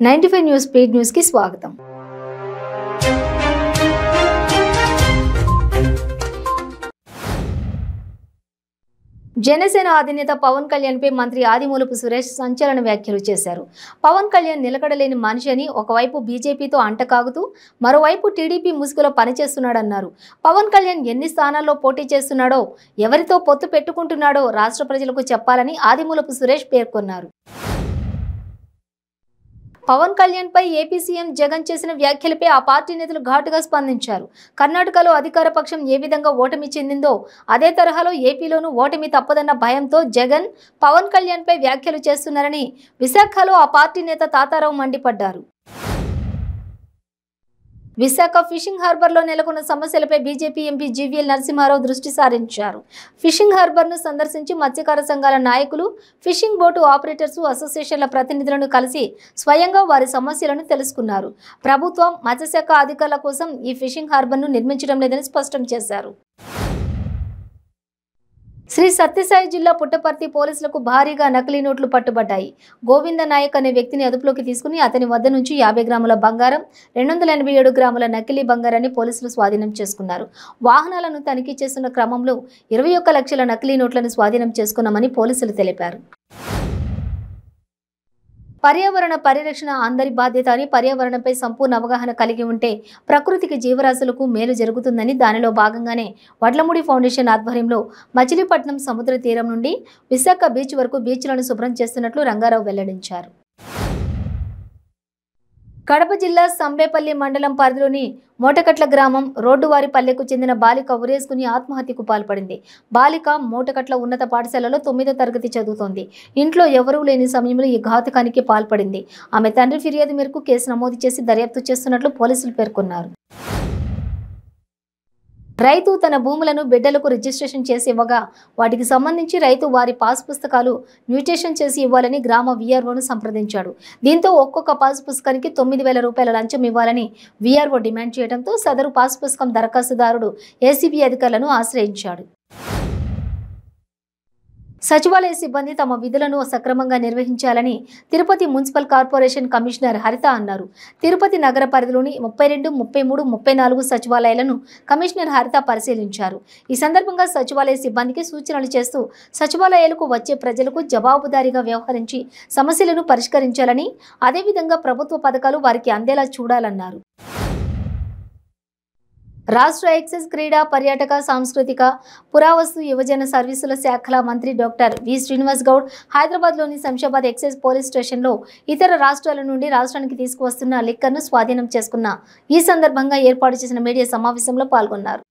95 news speed news కి స్వాగతం. జనసేన అధినేత పవన్ కళ్యాణ్ పై మంత్రి ఆదిమూలపు సురేష్ సంచలన వ్యాఖ్యలు చేశారు. పవన్ కళ్యాణ్ నిలకడలేని మనిషి అని, ఒకవైపు బీజేపీతో అంటకాగుతూ మరోవైపు టీడీపీ ముసుగులో పనిచేస్తున్నాడన్నారు. పవన్ కళ్యాణ్ ఎన్ని స్థానాల్లో పోటీ చేస్తున్నాడో, ఎవరితో పొత్తు పెట్టుకుంటున్నాడో రాష్ట్ర ప్రజలకు చెప్పాలని ఆదిమూలపు సురేష్ పేర్కొన్నారు. పవన్ కళ్యాణ్ పై ఏపీ సీఎం జగన్ చేసిన వ్యాఖ్యలపై ఆ పార్టీ నేతలు ఘాటుగా స్పందించారు. కర్ణాటకలో అధికార పక్షం ఏ విధంగా ఓటమి చెందిందో అదే తరహాలో ఏపీలోనూ ఓటమి తప్పదన్న భయంతో జగన్ పవన్ కళ్యాణ్ పై వ్యాఖ్యలు చేస్తున్నారని విశాఖలో ఆ పార్టీ నేత తాతారావు మండిపడ్డారు. విశాఖ ఫిషింగ్ హార్బర్లో నెలకొన్న సమస్యలపై బీజేపీ ఎంపీ జీవీఎల్ నరసింహారావు దృష్టి సారించారు. ఫిషింగ్ హార్బర్ను సందర్శించి మత్స్యకార సంఘాల నాయకులు, ఫిషింగ్ బోటు ఆపరేటర్స్ అసోసియేషన్ల ప్రతినిధులను కలిసి స్వయంగా వారి సమస్యలను తెలుసుకున్నారు. ప్రభుత్వం, మత్స్యశాఖ అధికారుల కోసం ఈ ఫిషింగ్ హార్బర్ను నిర్మించడం లేదని స్పష్టం చేశారు. శ్రీ సత్యసాయి జిల్లా పుట్టపర్తి పోలీసులకు భారీగా నకిలీ నోట్లు పట్టుబడ్డాయి. గోవింద నాయక్ అనే వ్యక్తిని అదుపులోకి తీసుకుని అతని వద్ద నుంచి 50 గ్రాముల బంగారం, 287 గ్రాముల నకిలీ బంగారాన్ని పోలీసులు స్వాధీనం చేసుకున్నారు. వాహనాలను తనిఖీ చేస్తున్న క్రమంలో 21 లక్షల నకిలీ నోట్లను స్వాధీనం చేసుకున్నామని పోలీసులు తెలిపారు. పర్యావరణ పరిరక్షణ అందరి బాధ్యత అని, పర్యావరణంపై సంపూర్ణ అవగాహన కలిగి ఉంటే ప్రకృతికి, జీవరాశులకు మేలు జరుగుతుందని, దానిలో భాగంగానే వడ్లమూడి ఫౌండేషన్ ఆధ్వర్యంలో మచిలీపట్నం సముద్ర తీరం నుండి విశాఖ బీచ్ వరకు బీచ్లను శుభ్రం చేస్తున్నట్లు రంగారావు వెల్లడించారు. కడప జిల్లా సంబేపల్లి మండలం పరిధిలోని మోటకట్ల గ్రామం రోడ్డువారిపల్లెకు చెందిన బాలిక ఉరేసుకుని ఆత్మహత్యకు పాల్పడింది. బాలిక మోటకట్ల ఉన్నత పాఠశాలలో 9వ తరగతి చదువుతోంది. ఇంట్లో ఎవరూ లేని సమయంలో ఈ ఘాతుకానికి పాల్పడింది. ఆమె తండ్రి ఫిర్యాదు మేరకు కేసు నమోదు చేసి దర్యాప్తు చేస్తున్నట్లు పోలీసులు పేర్కొన్నారు. రైతు తన భూములను బిడ్డలకు రిజిస్ట్రేషన్ చేసి ఇవ్వగా వాటికి సంబంధించి రైతు వారి పాస్ పుస్తకాలు మ్యూటేషన్ చేసి ఇవ్వాలని గ్రామ వీఆర్ఓను సంప్రదించాడు. దీంతో ఒక్కొక్క పాస్ పుస్తకానికి 9,000 రూపాయల లంచం ఇవ్వాలని వీఆర్ఓ డిమాండ్ చేయడంతో సదరు పాస్ పుస్తకం దరఖాస్తుదారుడు ఏసీబీ అధికారులను ఆశ్రయించాడు. సచివాలయ సిబ్బంది తమ విధులను సక్రమంగా నిర్వహించాలని తిరుపతి మున్సిపల్ కార్పొరేషన్ కమిషనర్ హరిత అన్నారు. తిరుపతి నగర పరిధిలోని 32, 33, 34 సచివాలయాలను కమిషనర్ హరిత పరిశీలించారు. ఈ సందర్భంగా సచివాలయ సిబ్బందికి సూచనలు చేస్తూ సచివాలయాలకు వచ్చే ప్రజలకు జవాబుదారీగా వ్యవహరించి సమస్యలను పరిష్కరించాలని, అదేవిధంగా ప్రభుత్వ పథకాలు వారికి అందేలా చూడాలన్నారు. రాష్ట్ర ఎక్సైజ్, క్రీడా, పర్యాటక, సాంస్కృతిక, పురావస్తు, యువజన సర్వీసుల శాఖల మంత్రి డాక్టర్ వి శ్రీనివాస్ గౌడ్ హైదరాబాద్లోని శంషాబాద్ ఎక్సైజ్ పోలీస్ స్టేషన్లో ఇతర రాష్ట్రాల నుండి రాష్ట్రానికి తీసుకువస్తున్న లిక్కర్ను స్వాధీనం చేసుకున్న ఈ సందర్భంగా ఏర్పాటు చేసిన మీడియా సమావేశంలో పాల్గొన్నారు.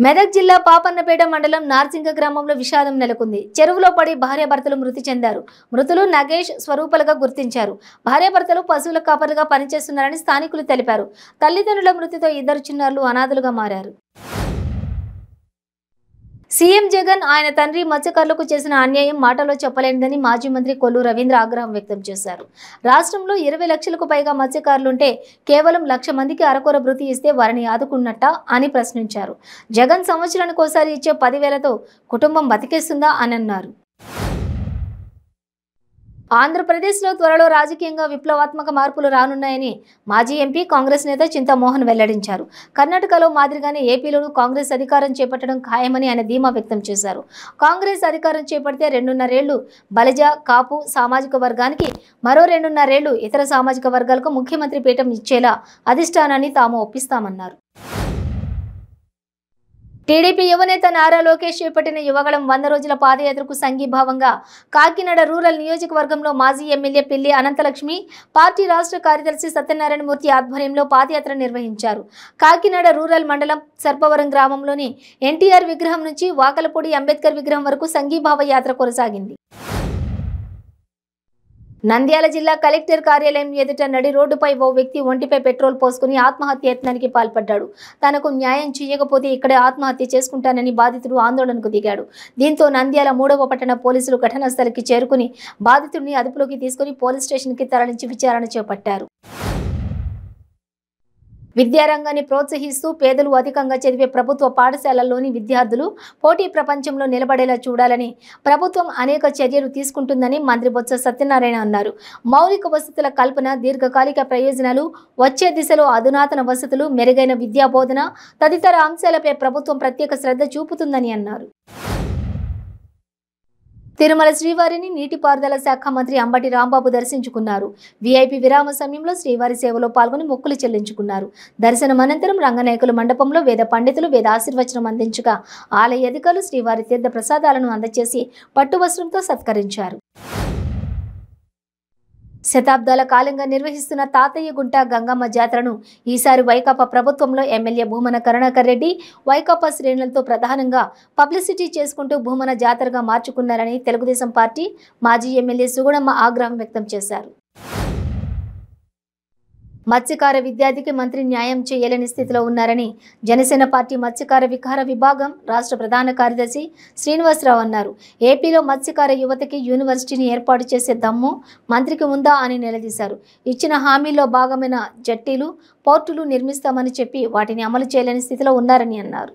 మెదక్ జిల్లా పాపన్నపేట మండలం నార్సింగ గ్రామంలో విషాదం నెలకొంది. చెరువులో పడి భార్యాభర్తలు మృతి చెందారు. మృతులు నగేష్, స్వరూపలుగా గుర్తించారు. భార్యాభర్తలు పశువుల కాపరిగా పనిచేస్తున్నారని స్థానికులు తెలిపారు. తల్లిదండ్రుల మృతితో 2 చిన్నారులు అనాథలుగా మారారు. సీఎం జగన్, ఆయన తండ్రి మత్స్యకారులకు చేసిన అన్యాయం మాటలో చెప్పలేనిదని మాజీ మంత్రి కొల్లు రవీంద్ర ఆగ్రహం వ్యక్తం చేశారు. రాష్ట్రంలో 20 లక్షలకు పైగా మత్స్యకారులుంటే కేవలం 1,00,000 మందికి అరకొర భృతి ఇస్తే వారిని ఆదుకున్నట్టా అని ప్రశ్నించారు. జగన్ సంవత్సరానికోసారి ఇచ్చే 10,000తో కుటుంబం బతికేస్తుందా అని అన్నారు. ఆంధ్రప్రదేశ్లో త్వరలో రాజకీయంగా విప్లవాత్మక మార్పులు రానున్నాయని మాజీ ఎంపీ, కాంగ్రెస్ నేత చింతామోహన్ వెల్లడించారు. కర్ణాటకలో మాదిరిగానే ఏపీలోనూ కాంగ్రెస్ అధికారం చేపట్టడం ఖాయమని ఆయన ధీమా వ్యక్తం చేశారు. కాంగ్రెస్ అధికారం చేపడితే 2.5 ఏళ్లు బలిజ, కాపు సామాజిక వర్గానికి, మరో 2.5 ఏళ్లు ఇతర సామాజిక వర్గాలకు ముఖ్యమంత్రి పీఠం ఇచ్చేలా అధిష్టానాన్ని తాము ఒప్పిస్తామన్నారు. టీడీపీ యువనేత నారా లోకేష్ చేపట్టిన యువగళం 100 రోజుల పాదయాత్రకు సంఘీభావంగా కాకినాడ రూరల్ నియోజకవర్గంలో మాజీ ఎమ్మెల్యే పిల్లి అనంతలక్ష్మి, పార్టీ రాష్ట్ర కార్యదర్శి సత్యనారాయణమూర్తి ఆధ్వర్యంలో పాదయాత్ర నిర్వహించారు. కాకినాడ రూరల్ మండలం సర్పవరం గ్రామంలోని ఎన్టీఆర్ విగ్రహం నుంచి వాకలపూడి అంబేద్కర్ విగ్రహం వరకు సంఘీభావ యాత్ర కొనసాగింది. నంద్యాల జిల్లా కలెక్టర్ కార్యాలయం ఎదుట నడి రోడ్డుపై ఓ వ్యక్తి ఒంటిపై పెట్రోల్ పోసుకుని ఆత్మహత్య యత్నానికి పాల్పడ్డాడు. తనకు న్యాయం చేయకపోతే ఇక్కడే ఆత్మహత్య చేసుకుంటానని బాధితుడు ఆందోళనకు దిగాడు. దీంతో నంద్యాల 3వ పట్టణ పోలీసులు ఘటనా స్థలికి చేరుకుని బాధితుడిని అదుపులోకి తీసుకుని పోలీస్ స్టేషన్కి తరలించి విచారణ చేపట్టారు. విద్యారంగాన్ని ప్రోత్సహిస్తూ పేదలు అధికంగా చదివే ప్రభుత్వ పాఠశాలల్లోని విద్యార్థులు పోటీ ప్రపంచంలో నిలబడేలా చూడాలని ప్రభుత్వం అనేక చర్యలు తీసుకుంటుందని మంత్రి బొత్స సత్యనారాయణ అన్నారు. మౌలిక వసతుల కల్పన, దీర్ఘకాలిక ప్రయోజనాలు, వచ్చే దిశలో అధునాతన వసతులు, మెరుగైన విద్యా బోధన తదితర అంశాలపై ప్రభుత్వం ప్రత్యేక శ్రద్ధ చూపుతుందని అన్నారు. తిరుమల శ్రీవారిని నీటిపారుదల శాఖ మంత్రి అంబటి రాంబాబు దర్శించుకున్నారు. వీఐపీ విరామ సమయంలో శ్రీవారి సేవలో పాల్గొని మొక్కులు చెల్లించుకున్నారు. దర్శనం అనంతరం రంగనాయకుల మండపంలో వేద పండితులు వేద ఆశీర్వచనం అందించగా ఆలయ అధికారులు శ్రీవారి తీర్థ ప్రసాదాలను అందజేసి పట్టు వస్త్రంతో సత్కరించారు. శతాబ్దాల కాలంగా నిర్వహిస్తున్న తాతయ్యగుంట గంగమ్మ జాతరను ఈసారి వైకాపా ప్రభుత్వంలో ఎమ్మెల్యే భూమన కరుణాకర్ రెడ్డి వైకాపా శ్రేణులతో ప్రధానంగా పబ్లిసిటీ చేసుకుంటూ భూమన జాతరగా మార్చుకున్నారని తెలుగుదేశం పార్టీ మాజీ ఎమ్మెల్యే సుగుణమ్మ ఆగ్రహం వ్యక్తం చేశారు. మత్స్యకార విద్యార్థికి మంత్రి న్యాయం చేయలేని స్థితిలో ఉన్నారని జనసేన పార్టీ మత్స్యకార వికార విభాగం రాష్ట్ర ప్రధాన కార్యదర్శి శ్రీనివాసరావు అన్నారు. ఏపీలో మత్స్యకార యువతకి యూనివర్సిటీని ఏర్పాటు చేసే దమ్ము మంత్రికి ఉందా అని నిలదీశారు. ఇచ్చిన హామీల్లో భాగమైన జట్టీలు, పోర్టులు నిర్మిస్తామని చెప్పి వాటిని అమలు చేయలేని స్థితిలో ఉన్నారని అన్నారు.